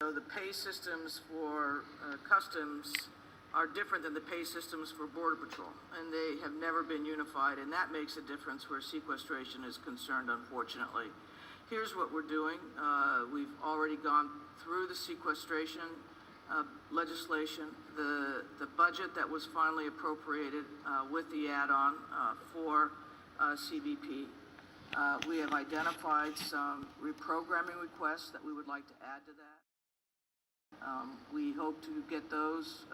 know, the pay systems for customs are different than the pay systems for Border Patrol, and they have never been unified, and that makes a difference where sequestration is concerned, unfortunately. Here's what we're doing. We've already gone through the sequestration legislation, the budget that was finally appropriated with the add-on for CBP. We have identified some reprogramming requests that we would like to add to that. We hope to get those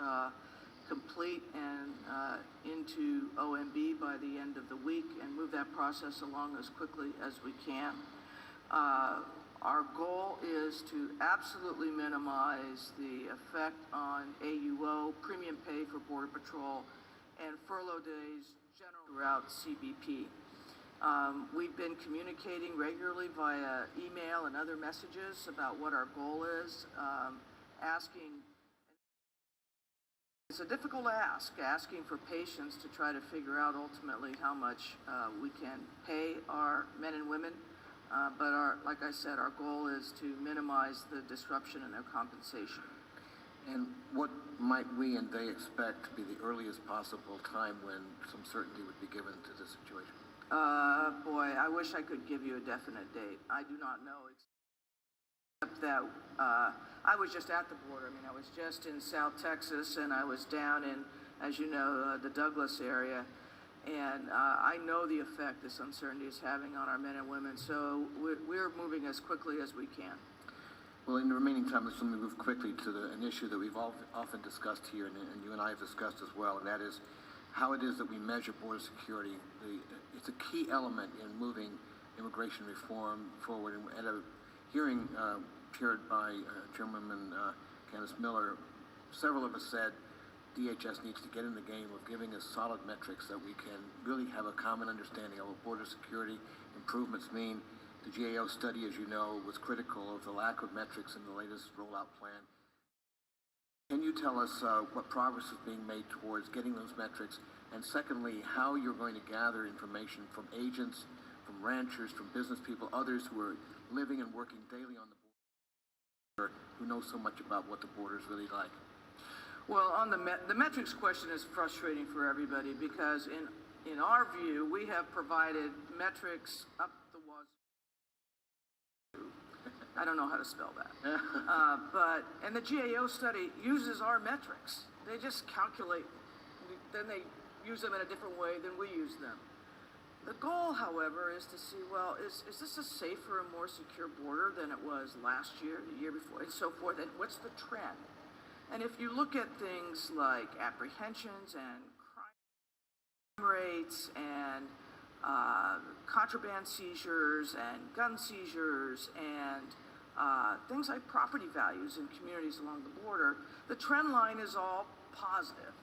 complete and into OMB by the end of the week and move that process along as quickly as we can. Our goal is to absolutely minimize the effect on AUO, premium pay for Border Patrol, and furlough days generally throughout CBP. We've been communicating regularly via email and other messages about what our goal is, asking. It's a difficult ask, asking for patience to try to figure out ultimately how much we can pay our men and women. But like I said, our goal is to minimize the disruption in their compensation. And what might we and they expect to be the earliest possible time when some certainty would be given to the situation? Boy, I wish I could give you a definite date. I do not know, except that I was just at the border. I mean, I was just in South Texas, and I was down in, as you know, the Douglas area. And I know the effect this uncertainty is having on our men and women, so we're moving as quickly as we can. Well, in the remaining time, let's move quickly to an issue that we've often discussed here, and you and I have discussed as well, and that is how it is that we measure border security. It's a key element in moving immigration reform forward. And at a hearing chaired by Chairwoman Candace Miller, several of us said DHS needs to get in the game of giving us solid metrics that we can really have a common understanding of what border security improvements mean. The GAO study, as you know, was critical of the lack of metrics in the latest rollout plan. Can you tell us what progress is being made towards getting those metrics? And secondly, how you're going to gather information from agents, from ranchers, from business people, others who are living and working daily on the border, who know so much about what the border is really like? Well, on the metrics question is frustrating for everybody because in our view, we have provided metrics up the wazoo. I don't know how to spell that. And the GAO study uses our metrics. They just calculate, then they use them in a different way than we use them. The goal, however, is to see, well, is this a safer and more secure border than it was last year, the year before, and so forth, and what's the trend? And if you look at things like apprehensions and crime rates and contraband seizures and gun seizures and things like property values in communities along the border, the trend line is all positive.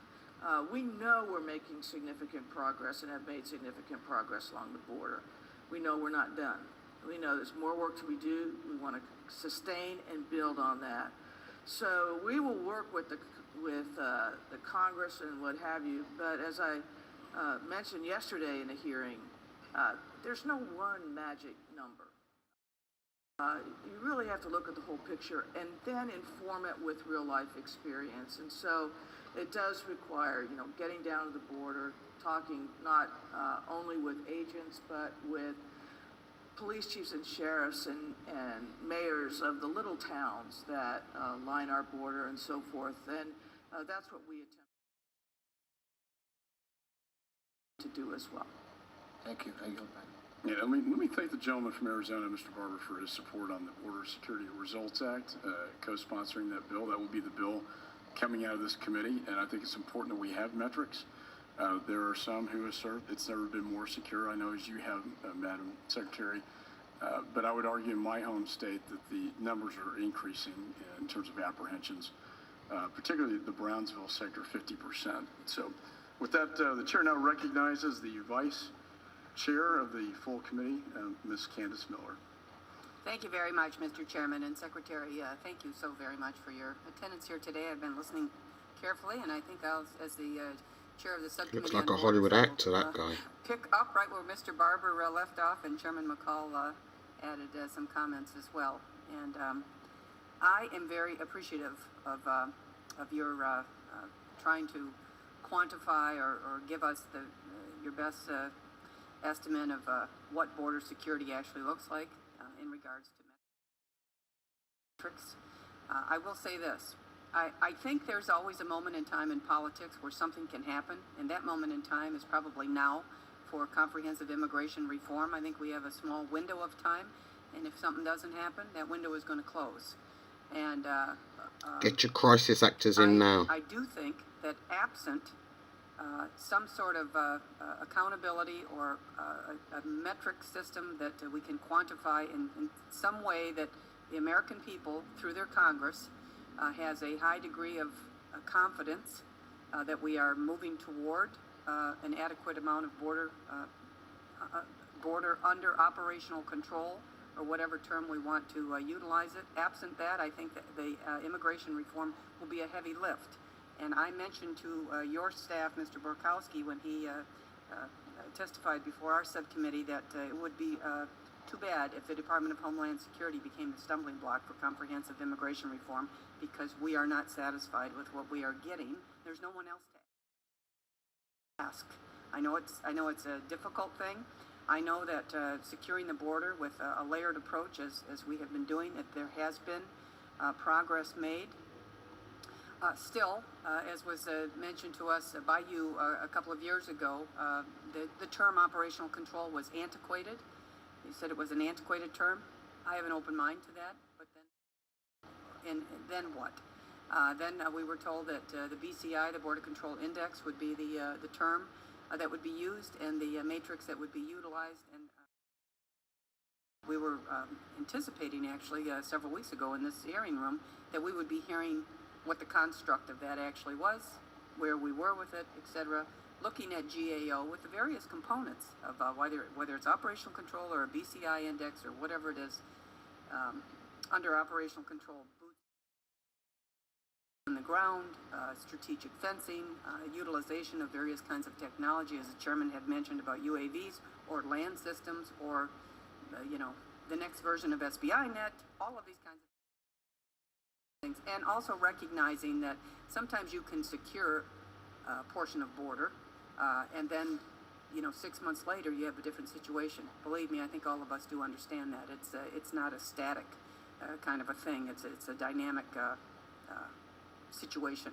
We know we're making significant progress and have made significant progress along the border. We know we're not done. We know there's more work to be do. We want to sustain and build on that. So we will work with the Congress and what have you. But as I mentioned yesterday in a hearing, there's no one magic number. You really have to look at the whole picture and then inform it with real life experience. And so it does require, you know, getting down to the border, talking not only with agents, but with police chiefs and sheriffs and mayors of the little towns that line our border and so forth. And that's what we attempt to do as well. Thank you. Thank you. Yeah, let me thank the gentleman from Arizona, Mr. Barber, for his support on the Border Security Results Act, co-sponsoring that bill. That will be the bill coming out of this committee, and I think it's important that we have metrics. There are some who assert it's never been more secure. I know as you have, Madam Secretary, but I would argue in my home state that the numbers are increasing in terms of apprehensions, particularly the Brownsville sector, 50%. So with that, the chair now recognizes the Vice Chair of the full committee, Ms. Candace Miller. Thank you very much, Mr. Chairman and Secretary. Thank you so very much for your attendance here today. I've been listening carefully, and I think I'll, as the chair of the subcommittee, looks like a Hollywood actor, that guy. Pick up right where Mr. Barber left off, and Chairman McCall added some comments as well. And I am very appreciative of your trying to quantify or give us your best estimate of what border security actually looks like in regards to metrics. I will say this. I think there's always a moment in time in politics where something can happen, and that moment in time is probably now for comprehensive immigration reform. I think we have a small window of time, and if something doesn't happen, that window is going to close. And Get your crisis actors in now. I do think that absent some sort of accountability or a metric system that we can quantify in some way that the American people, through their Congress, has a high degree of confidence that we are moving toward an adequate amount of border under operational control, or whatever term we want to utilize it. Absent that, I think that the immigration reform will be a heavy lift. And I mentioned to your staff, Mr. Borkowski, when he testified before our subcommittee, that it would be too bad if the Department of Homeland Security became the stumbling block for comprehensive immigration reform, because we are not satisfied with what we are getting. There's no one else to ask. I know it's a difficult thing. I know that securing the border with a layered approach, as we have been doing, that there has been progress made. Still, as was mentioned to us by you a couple of years ago, the term operational control was antiquated. You said it was an antiquated term. I have an open mind to that, but then what? Then we were told that the BCI, the Border Control Index, would be the term that would be used, and the matrix that would be utilized. And we were anticipating, actually, several weeks ago in this hearing room, that we would be hearing what the construct of that actually was, where we were with it, etc., looking at GAO with the various components of whether it's operational control or a BCI index or whatever it is, under operational control, boots on the ground, strategic fencing, utilization of various kinds of technology, as the chairman had mentioned about UAVs or land systems, or the next version of SBI Net, all of these kinds of things. And also recognizing that sometimes you can secure a portion of border, and then 6 months later you have a different situation. Believe me, I think all of us do understand that. It's not a static kind of a thing. It's a dynamic situation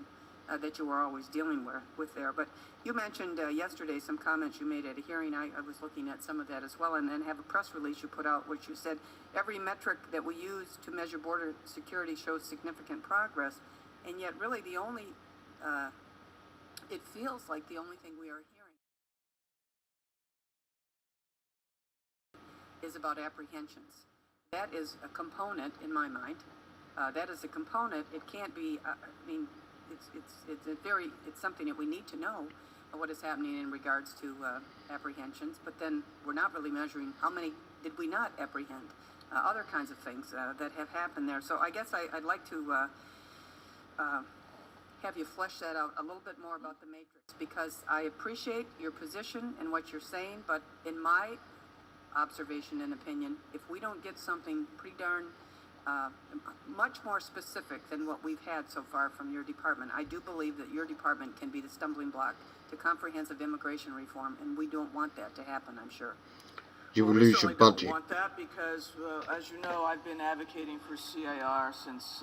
that you are always dealing with there. But you mentioned yesterday some comments you made at a hearing. I was looking at some of that as well, and then have a press release you put out which you said every metric that we use to measure border security shows significant progress, and yet really the only it feels like the only thing we are hearing is about apprehensions. That is a component in my mind. That is a component. It can't be. It's something that we need to know what is happening in regards to apprehensions. But then we're not really measuring how many did we not apprehend. Other kinds of things that have happened there. So I guess I'd like to have you flesh that out a little bit more about the matrix, because I appreciate your position and what you're saying, but in my observation and opinion, if we don't get something pretty darn much more specific than what we've had so far from your department, I do believe that your department can be the stumbling block to comprehensive immigration reform, and we don't want that to happen, I'm sure. You will we lose your certainly don't budget. want that, because, as you know, I've been advocating for CIR since